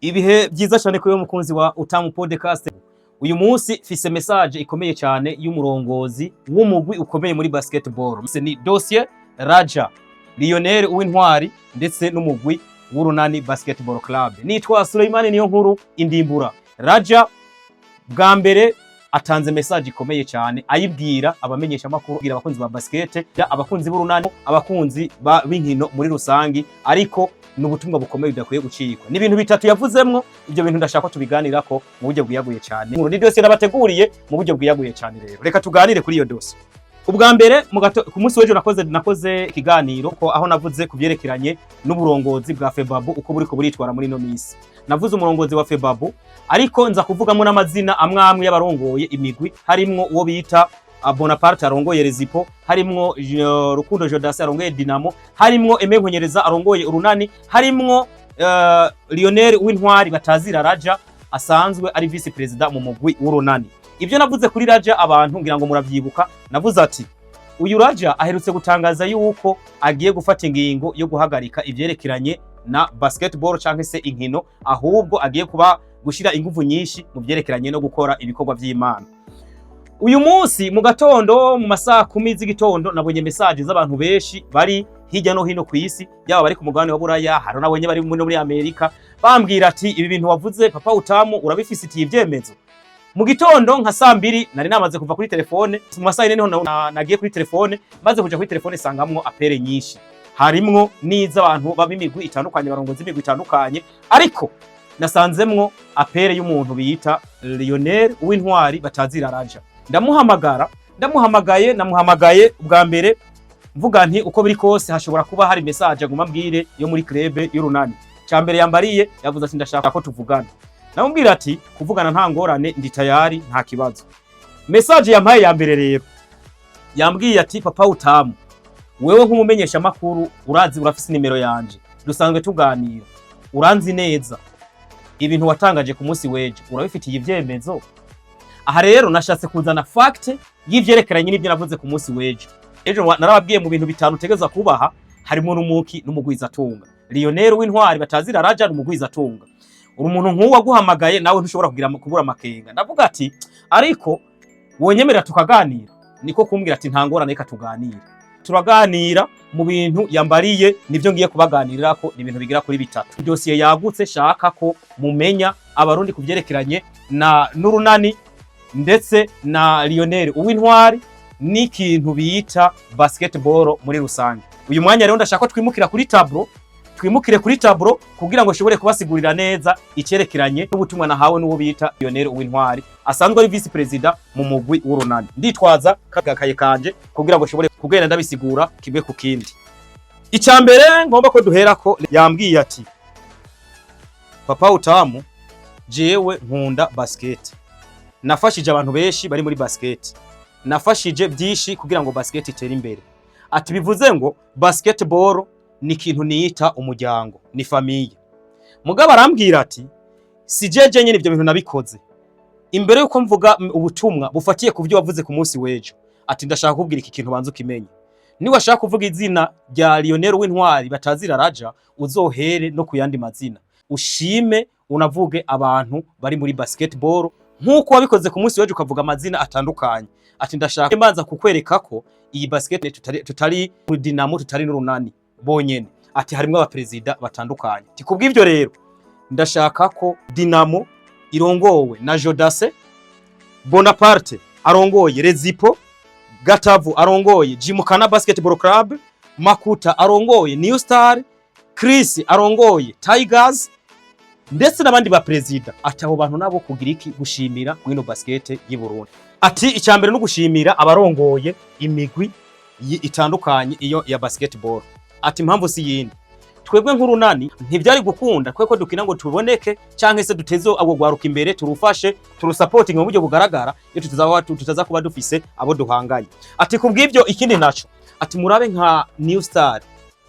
Ibihe byiza cyane kuri mukunzi wa Utamu Podcast. Uyu munsi fise message ikomeye cyane y'umurongozi w'umugwi ukomeye muri basketball. Ni dossier Raja Lionel Uwintwari ndetse n'umugwi w'Urunani Basketball Club. Nitwa Suleimani Niyonkuru Indimbura. Raja bwa mbere atanze message ikomeye cyane ayibwira abamenyesha makuru, abwira abakunzi ba basket, abakunzi b'Urunani, abakunzi b'inkino muri rusangi, ariko n'ubutumwa bukomeye bidakwiye gucikwa. Ni ibintu bitatu yavuzemwo, ibyo bintu ndashaka tubiganirako mu buryo bwiyaguye cyane. Ni dossier nabateguriye mu buryo bwiyaguye cyane rero. Reka tuganire kuri iyo dossier. Ubwa mbere ku munsi w'ejo nakoze ikiganiro ko aho navuze kubyerekeranye n'uburongozi bwa Febabu uko buriko buritwara muri no misi. Navuze umurongozi wa Febabu, ariko nza kuvugamo n'amazina amwe y'abarongoye imigwi, harimwo uwo bita Bonaparte arongoye Rezipo, harimwo Rukundo Jodase arongoye Dinamo, harimwo Emenkonyereza arongoye Urunani, harimwo Lionel Uwintwari batazira Raja asanzwe ari vice president mu mugwi w'Urunani. Ibyo navuze kuri Raja abantu ngira ngo muravyibuka, navuze ati uyu Raja aherutse gutangaza yuko agiye gufata ingingo yo guhagarika ivyerekeranye na basketball canke se inkino, ahubwo agiye kuba gushira ingufu nyinshi mu vyerekeranye no gukora ibikorwa vy'Imana. Uyu munsi mu gatondo mu masaha 10 z'igitondo nabonye message z'abantu benshi bari hirya no hino ku isi, yaba bari ku mugabane wa Buraya, hari nabonye bari muri Amerika, bambwira ati ibi bintu wavuze Papa Utamu urabifisitiye ivyemezo. Mu gitondo nka saa 2 nari namaze kuva kuri telefone, mu masaha 4 niho nagiye kuri telefone, maze kuja kuri telefone sangamwo apere nyinshi, harimwo niza abantu babimigwi itandukanye, barongoza imigwi itandukanye, ariko nasanzemwo apere y'umuntu biyita Lionel Uwintwari batazira Raja. Namuhamagaye ubwa mbere mvuga nti uko biri kose hashobora kuba hari message aguma mbwire yo muri club y'Urunani. Cyambere yambariye yavuze ati ndashaka ko tuvugana. Namubwira ati kuvugana nta ngorane, ndi tayari, nta kibazo. Message yampaye ya mbere rero yambwiye ati Papa Utamu, wewe nk'umumenyesha makuru urazi, urafise nimero yanje, dusanzwe tuganira, uranzi neza, ibintu watangaje ku munsi weje urabifitiye ivyemezo. Aha rero nashatse kuzana fact y'ivyerekeranye n'ibyo navuze ku munsi weje. Ejo narababwiye mu bintu bitanu tegeza kubaha, harimo n'umuki n'umugwiza tunga. Lionel Uwintwari batazira Raja n'umugwiza tunga. Umuntu nk'uwo aguhamagaye nawe ntushobora kubura amakenga. Ndavuga ati ariko wonyemerera tukaganira, niko kumbwira ati ntangora reka tuganire. Turaganira mu bintu yambariye, nivyo ngiye kubaganirirako, ni ibintu bigira kuri bitatu. Dossier yagutse shaka ko mumenya abarundi kuvyerekeranye na n'Urunani ndetse na Lionel Uwintwari n'ikintu bita basketball muri rusange. Uyu mwanya rero ndashaka twimukire kuri tablo kugira ngo shobore kubasigurira neza icerekeranye n'ubutumwa nahawe n'uwo bita Lionel Uwintwari asanzwe ari vice president mu mugwi w'Urunani. Nditwaza kagakaye kanje kugira ngo shobore kugenda ndabisigura kimwe ku kindi. Icambere ngomba ko duherako, yambwiye ati Papa Utamu, jewe nkunda basket, nafashije abantu benshi bari muri basket, nafashije byinshi kugira ngo basket itere imbere. Ati bivuze ngo basketball ni kintu niyita umuryango, ni famille. Mugabo arambwira ati si jeje nyene ibyo bintu nabikoze, imbere yuko mvuga ubutumwa bufatiye ku byo wavuze ku munsi wejo. Ati ndashaka kubwira iki kintu banze ukimenye, ni washaka kuvuga izina rya Lionel Uwintwari batazira Raja uzohere no kuyandi mazina, ushime unavuge abantu bari muri basketball nkuko wabikoze ku munsi wejo ukavuga amazina atandukanye. Ati ndashaka mbanza kukwereka ko iyi basket tutari muri Dinamo, tutari n'Urunani bonyene. Ati harimo abaperezida batandukanye. Ati kubw'ivyo rero ndashaka ko Dinamo irongowe na Jodase, Bonaparte arongoye Rezipo, Gatavu arongoye Jimukana Basketball Club, Makuta arongoye New Star, Chris arongoye Tigers ndetse n'abandi ba president. Ati abo bantu nabo kugira iki gushimira mwino basket y'I Burundi. Ati icyambere no gushimira abarongoye imigwi itandukanye iyo ya basketball. Ati impamvu si yindi, twebwe nk'Urunani ntibyari gukunda kweko dukina ngo tuboneke canke se dutezo abo gwaruka imbere, turufashe supporting mu buryo bugaragara iyo tutaza kuba dufise abo duhanganye. Ati kubw'ivyo ikindi naco, ati murabe nka New Star,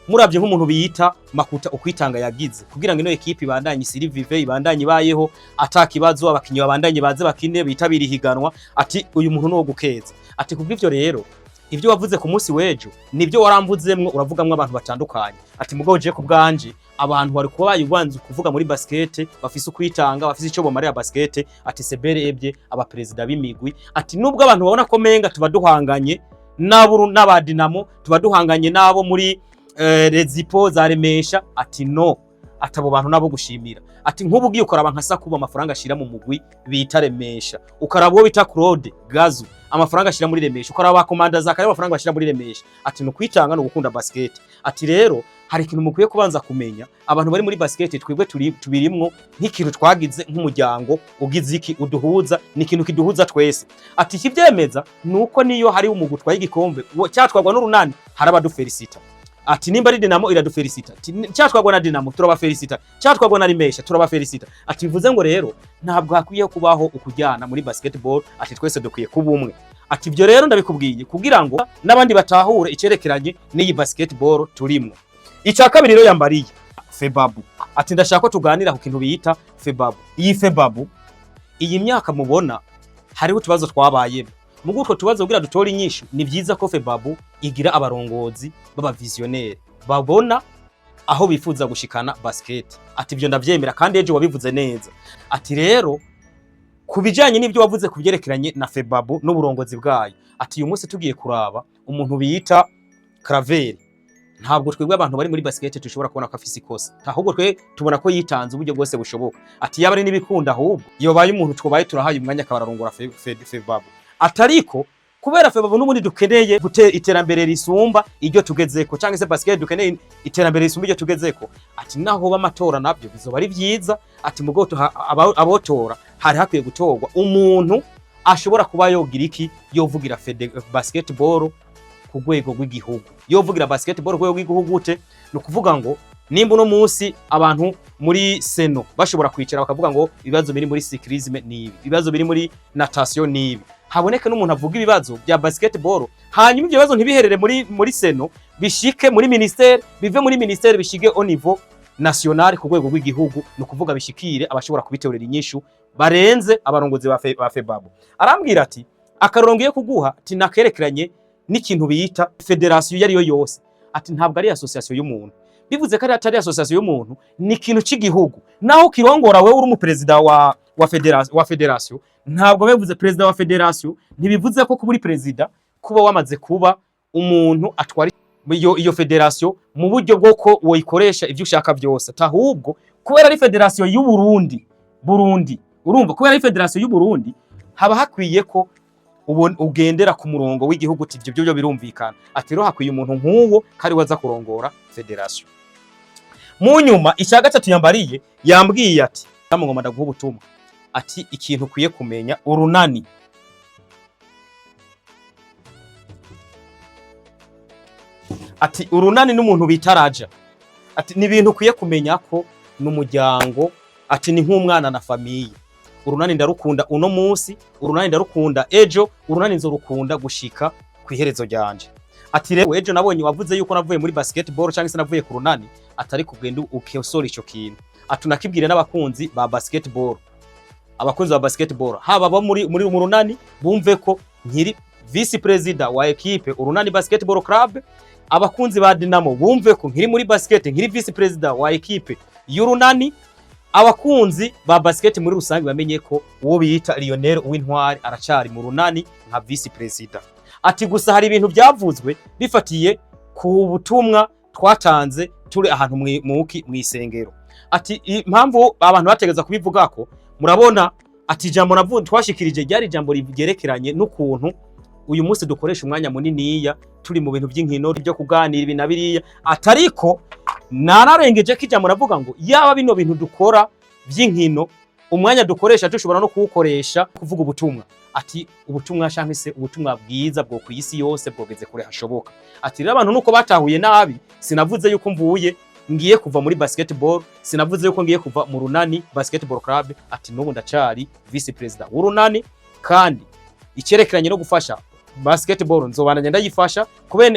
muravye nk'umuntu biyita Makuta ukwitanga yagize kugira ngo ino equipe ibandanye isiri vive, ibandanye ibayeho atakibazo, abakinyi babandanye baze bakine bitabira ihiganwa. Ati uyu muntu no gukeza. Ati kubw'ivyo rero ivyo wavuze ku munsi w'ejo nivyo waramvuzemwo uravugamwo abantu batandukanye. Ati mugabo je ku bwanje abantu bari kuba bayubanze kuvuga muri basket bafise ukwitanga bafise ico bomarira basket. Ati sebere ebye aba president b'imigwi, ati nubwo abantu babona ko menga tuba duhanganye n'aburu n'abadinamo, tuba duhanganye nabo muri rezipo za Remesha. Ati no, atabo bantu nabo gushimira. Ati nk'ubu giye ukaraba nkasa kuba amafaranga ashira mu mugwi bita Remesha, ukaraba wo bita Claude Gazu amafaranga ashira muri Remesha, ukaraba komanda za kare amafaranga ashira muri Remesha. Ati no kwitanga no gukunda basket. Ati rero hari ikintu mukwiye kubanza kumenya, abantu bari muri basket twebwe tubirimwo nk'ikintu twagize nk'umuryango ugize iki uduhuza, ni ikintu kiduhuza twese. Ati kivyemeza nuko niyo hari umugwi twaye igikombe cyatwagwa n'urunani haraba du felicita. Ati nimba ari Dinamo iradufelicita, cyatwagwa na Dinamo turabafelicita, cyatwagwa na Remesha turabafelicita. Ati bivuze ngo rero ntabwo hakwiye kubaho ukujyana muri basketball, ati twese dukwiye kuba umwe. Ati ibyo rero ndabikubwiye kugira ngo n'abandi batahure icerekeranye n'iyi basketball turimwo. Icya kabiri rero yambariye Febabu. Ati ndashaka ko tuganira ku kintu bita Febabu. Iyi Febabu iyi myaka mubona hariho tubazo twabaye. Mugutwo tubazo kugira dutora inyishu, ni byiza ko Febabu igira abarongozi baba visionnaire babona aho bifuza gushikana basket. Ati ibyo ndavyemera kandi ejo wabivuze neza. Ati rero kubijanye n'ibyo wavuze kuvyerekeranye na Febabu n'uburongozi bwayo, ati uyu munsi tugiye kuraba umuntu bita Claver, ntabwo twebwe abantu bari muri basket tushobora kubona ko afise ikosa, ahubwo twe tubona ko yitanze uburyo bwose bushoboka. Ati yaba ari n'ibikunda ahubwo yobaye umuntu twobaye turahaye umwanya akabararongora Febabu. Atariko kubera Febabu n'ubundi dukeneye gutera iterambere risumba iryo tugezeko, cyangwa se basket dukeneye iterambere risumba iryo tugezeko. Ati naho bamatora nabyo bizoba ari byiza. Ati mugoto abotora hari hakwiye gutorwa umuntu ashobora kuba yogira iki, yovugira basketball ku rwego rw'igihugu, yovugira basketball ku rwego rw'igihugu gute? No kuvuga ngo nimba no munsi abantu muri seno bashobora kwicara bakavuga ngo ibibazo biri muri cyclisme nibi, ibibazo biri muri natation nibi, haboneke n'umuntu avuga ibibazo bya basketball, hanyuma ibyo bibazo ntibiherere muri seno, bishike muri ministère, bive muri ministère bishige au niveau national ku rwego rw'igihugu. No kuvuga bishikire abashobora kubiteurera inyishu barenze abarongozi ba Febabu. Arambwira ati akarongoye kuguha ati nakerekeranye n'ikintu bita federation yari yo yose. Ati ntabwo ari association y'umuntu, bivuze ko atari association y'umuntu, ni ikintu cy'igihugu. Naho kirongora wewe uri umuperezida wa federation, ntabwo bivuze president wa federation, ntibivuze ko kuburi president kuba wamaze kuba umuntu atwari iyo federation mu buryo bwo ko woyikoresha ivyo ushaka byose. Ahubwo kubera ari federation y'u Burundi, urumva kubera ari federation y'u Burundi haba hakwiye ko ugendera ku murongo w'igihugu. Ati ibyo byo birumvikana. Ati rero hakwiye umuntu nk'uwo kari waza kurongora federation. Mu nyuma icya gatatu yambariye yambwiye ati ngoma ndaguha ubutumwa. Ati ikintu kuye kumenya urunani, ati urunani n'umuntu bitaraja, ati ni ibintu kuye kumenya ko n'umuryango, ati ni nk'umwana na famiye. Urunani ndarukunda uno munsi, urunani ndarukunda ejo, urunani nzorukunda gushika ku iherezo ryanje. Ati rero ejo nabonye wavuze yuko navuye muri basketball cyangwa se navuye ku runani, atari kugenda ukesora ico kintu. Ati nakibwire n'abakunzi ba basketball, abakunzi ba basketball haba bo muri urunani bumve ko nkiri vice president wa equipe urunani basketball club. Abakunzi ba Dinamo bumve ko nkiri muri basket, nkiri vice president wa equipe y'urunani. Abakunzi ba basket muri rusange bamenye ko uwo biyita Lionel Uwintwari aracari mu runani nka vice president. Ati gusa hari ibintu byavuzwe bifatiye ku butumwa twatanze turi ahantu mw'isengero. Ati impamvu abantu bategeza kubivuga ko murabona, ati jambo navuze twashikirije ryari jambo rigerekeranye n'ukuntu uyu munsi dukoresha umwanya muniniya turi mu bintu by'inkino byo kuganira ibi na biriya. Atariko nararengeje ko ijambo navuga ngo yaba bino bintu dukora by'inkino umwanya dukoresha dushobora no kuwukoresha kuvuga ubutumwa. Ati ubutumwa cyangwa se ubutumwa bwiza bwo ku isi yose bwogeze kure hashoboka. Ati rero abantu nuko batahuye nabi, sinavuze yuko mvuye ngiye kuva muri basketball, sinavuze yuko ngiye kuva mu runani basketball club. Ati n'ubu ndacari vice president w'urunani, kandi icyerekeranye no gufasha basketball nzobandanya ndayifasha,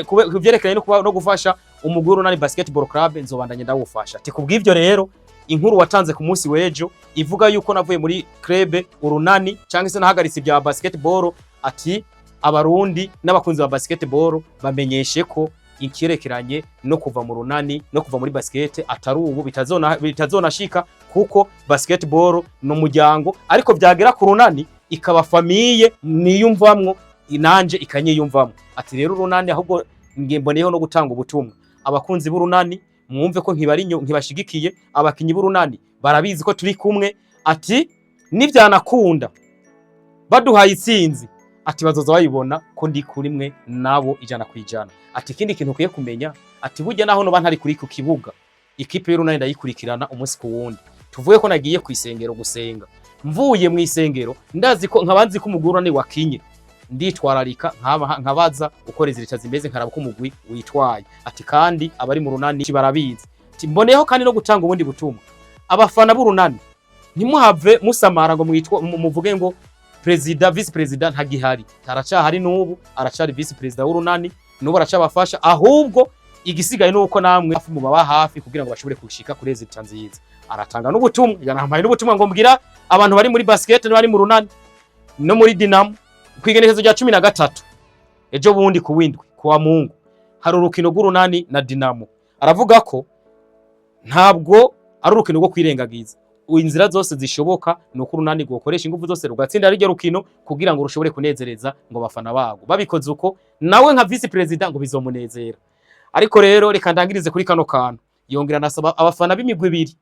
kuvyerekeranye no gufasha umugwi w'urunani basketball club nzobandanya ndawufasha. Ati kubw'ivyo rero inkuru watanze ku munsi w'ejo ivuga yuko navuye muri club urunani cyangwa se nahagaritse bya basketball, ati abarundi n'abakunzi ba basketball bamenyeshe ko ikirekeranye no kuva mu runani no kuva muri basket atari ubu bitazonashika kuko basketball no muryango ariko vyagera ku runani ikaba famille niyumvamwo inanje ikanyiyumvamwo ati rero runani ahubwo ngemboneyeho no gutanga ubutumwa abakunzi b'urunani mwumve ko nkibashigikiye abakinyi b'urunani barabizi ko turi kumwe ati nivyanakunda baduhaye itsinzi ati bazoza bayibona ko ndi kuri mwe nabo 100%. Ati ikindi kintu kuye kumenya ati burya naho no bantari kuri ku kibuga ikipe y'urunani ndayikurikirana umunsi ku wundi tuvuye ko nagiye ku isengero gusenga mvuye mu isengero ndazi ko nkabanzi ko umugurane wakinye nditwararika nkabaza uko rezilita zimeze nkaraba ko umugwi witwaye ati kandi abari mu runani barabizi ati mboneyeho kandi no gutanga ubundi butumwa abafana b'urunani ntimuhave musamara ngo muvuge ngo President vice president ntagihari taracahari nubu aracari vice president w'urunani nubu aracabafasha ahubwo igisigaye nuko namwe hafi mu baba hafi kugira ngo bashobore kushika kuri rezilita nziza aratanga n'ubutumwa yanampaye n'ubutumwa ngo mbwira abantu bari muri basket n'abari mu runani no muri Dinamo kwigenekezo rya 13 ejo bundi ku windwi kwa Mungu hari urukino rw'urunani na Dinamo aravuga ko ntabwo ari urukino rwo kwirengagiza inzira zose zishoboka nuko urunani gukoresha ingufu zose rugatsinda ari ryo rukino kugira ngo rushobore kunezereza ngo bafana bago babikoze uko nawe nka vice president ngo bizomunezera ariko rero reka ndangirize kuri kano kantu yongera nasaba abafana b'imigwi ibiri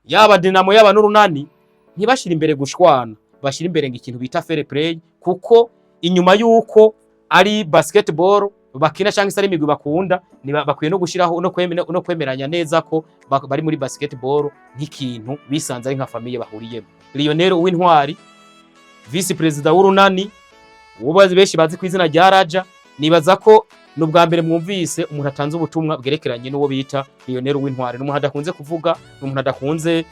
yaba Dinamo yaba n'urunani ntibashira imbere gushwana bashira imbere ngo ikintu bita fair play kuko inyuma yuko ari basketball bakina cyangwa isari imigwi bakunda bakwiye no gushiraho no kwemeranya neza ko bari muri basketball nk'ikintu bisanze ari nka famille bahuriyemo. Lionel Uwintwari vice president w'urunani ubazi benshi bazi ku izina rya Raja nibaza ko nubwa mbere mwumvise umuntu atanze ubutumwa bwerekeranye n'uwo bita Lionel Uwintwari n'umuntu adakunze kuvuga n'umuntu adakunze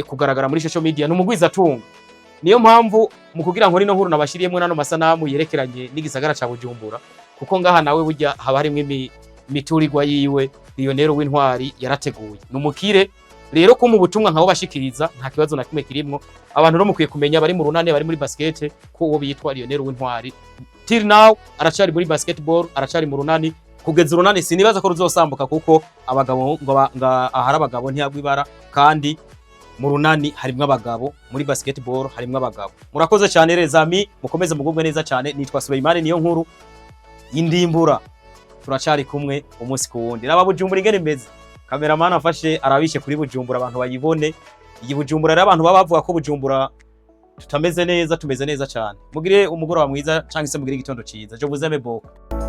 kugaragara muri social media n'umugwiza tunga niyo mpamvu mu kugira ngo rino nkuru nabashiriyemo nano masanamu yerekeranye n'igisagara ca Bujumbura kuko ngaha nawe burya haba harimo imiturirwa yiwe Lionel Uwintwari yarateguye numukire rero ko mu butumwa nkabo bashikiriza nta kibazo na kimwe kirimwo abantu no mukwiye kumenya bari mu runane bari muri basket ko uwo bitwa Lionel Uwintwari till now aracari muri basketball aracari mu runani kugeza urunani sinibaza ko ruzosambuka kuko abagabo ngo ahari abagabo ntiyagwibara kandi mu runani harimwe abagabo muri basketball harimwe abagabo murakoze cyane rezami mukomeze mugubwe neza cyane nitwa Suleimani niyo nkuru indimbura turacari kumwe umunsi ku wundi naba Bujumbura ingene meze cameraman afashe arabishe kuri Bujumbura abantu bayibone iyi Bujumbura rero abantu baba bavuga ko Bujumbura tutameze neza tumeze neza cyane mugire umugoroba mwiza cyangwa se mugire igitondo ciza je vous aime beaucoup.